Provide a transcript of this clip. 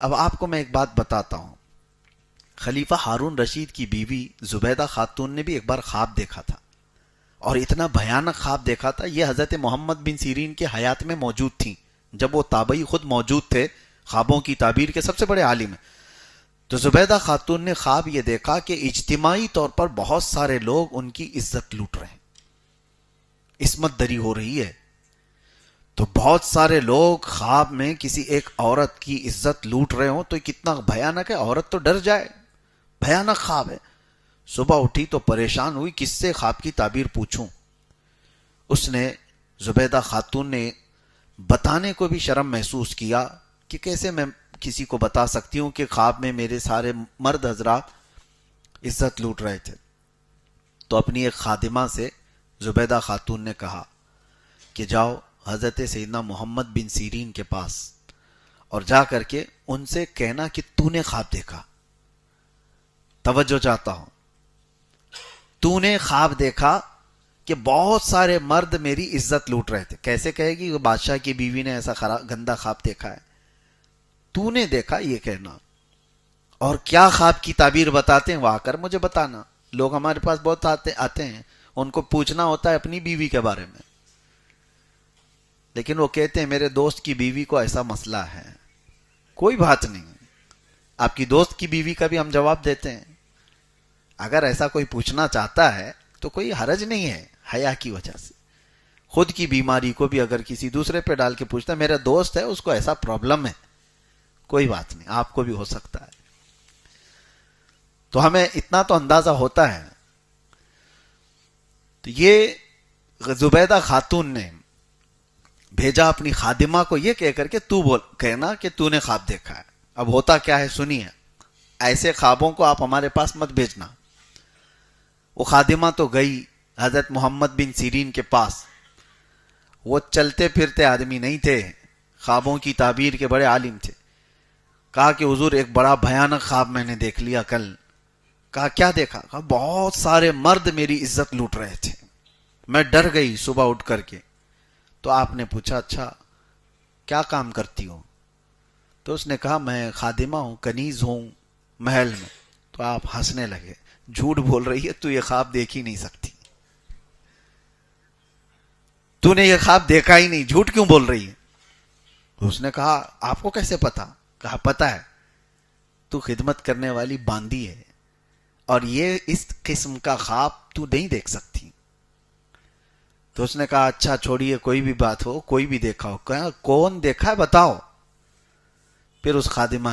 اب آپ کو میں ایک بات بتاتا ہوں. خلیفہ ہارون رشید کی بیوی زبیدہ خاتون نے بھی ایک بار خواب دیکھا تھا، اور اتنا بھیانک خواب دیکھا تھا. یہ حضرت محمد بن سیرین کے حیات میں موجود تھیں، جب وہ تابعی خود موجود تھے، خوابوں کی تعبیر کے سب سے بڑے عالم ہیں. تو زبیدہ خاتون نے خواب یہ دیکھا کہ اجتماعی طور پر بہت سارے لوگ ان کی عزت لوٹ رہے ہیں، عصمت دری ہو رہی ہے. تو بہت سارے لوگ خواب میں کسی ایک عورت کی عزت لوٹ رہے ہوں تو کتنا بھیانک ہے، عورت تو ڈر جائے. بھیانک خواب ہے. صبح اٹھی تو پریشان ہوئی، کس سے خواب کی تعبیر پوچھوں. اس نے زبیدہ خاتون نے بتانے کو بھی شرم محسوس کیا کہ کیسے میں کسی کو بتا سکتی ہوں کہ خواب میں میرے سارے مرد حضرات عزت لوٹ رہے تھے. تو اپنی ایک خادمہ سے زبیدہ خاتون نے کہا کہ جاؤ حضرت سیدنا محمد بن سیرین کے پاس اور جا کر کے ان سے کہنا کہ تو نے خواب دیکھا. توجہ چاہتا ہوں، تو نے خواب دیکھا کہ بہت سارے مرد میری عزت لوٹ رہے تھے. کیسے کہے گی وہ بادشاہ کی بیوی نے ایسا گندا خواب دیکھا ہے؟ تو نے دیکھا یہ کہنا. اور کیا خواب کی تعبیر بتاتے ہیں وہ آ کر مجھے بتانا. لوگ ہمارے پاس بہت آتے ہیں، ان کو پوچھنا ہوتا ہے اپنی بیوی کے بارے میں، لیکن وہ کہتے ہیں میرے دوست کی بیوی کو ایسا مسئلہ ہے. کوئی بات نہیں، آپ کی دوست کی بیوی کا بھی ہم جواب دیتے ہیں. اگر ایسا کوئی پوچھنا چاہتا ہے تو کوئی حرج نہیں ہے، حیا کی وجہ سے. خود کی بیماری کو بھی اگر کسی دوسرے پہ ڈال کے پوچھتا ہے میرا دوست ہے اس کو ایسا پرابلم ہے، کوئی بات نہیں، آپ کو بھی ہو سکتا ہے. تو ہمیں اتنا تو اندازہ ہوتا ہے. تو یہ زبیدہ خاتون نے بھیجا اپنی خادمہ کو یہ کہہ کر کے تو کہنا کہ تو نے خواب دیکھا ہے. اب ہوتا کیا ہے سنیے، ایسے خوابوں کو آپ ہمارے پاس مت بھیجنا. وہ خادمہ تو گئی حضرت محمد بن سیرین کے پاس. وہ چلتے پھرتے آدمی نہیں تھے، خوابوں کی تعبیر کے بڑے عالم تھے. کہا کہ حضور ایک بڑا بھیانک خواب میں نے دیکھ لیا کل. کہا کیا دیکھا؟ کہا بہت سارے مرد میری عزت لوٹ رہے تھے، میں ڈر گئی صبح اٹھ کر کے. تو آپ نے پوچھا اچھا کیا کام کرتی ہوں؟ تو اس نے کہا میں خادمہ ہوں، کنیز ہوں محل میں. تو آپ ہنسنے لگے. جھوٹ بول رہی ہے، تو یہ خواب دیکھ ہی نہیں سکتی، تو نے یہ خواب دیکھا ہی نہیں، جھوٹ کیوں بول رہی ہے؟ تو اس نے کہا آپ کو کیسے پتا؟ کہا پتا ہے، تو خدمت کرنے والی باندی ہے اور یہ اس قسم کا خواب تو نہیں دیکھ سکتی. تو اس نے کہا اچھا چھوڑیے، کوئی بھی بات ہو، کوئی بھی دیکھا ہو. کہا کون دیکھا ہے بتاؤ. پھر اس خادمہ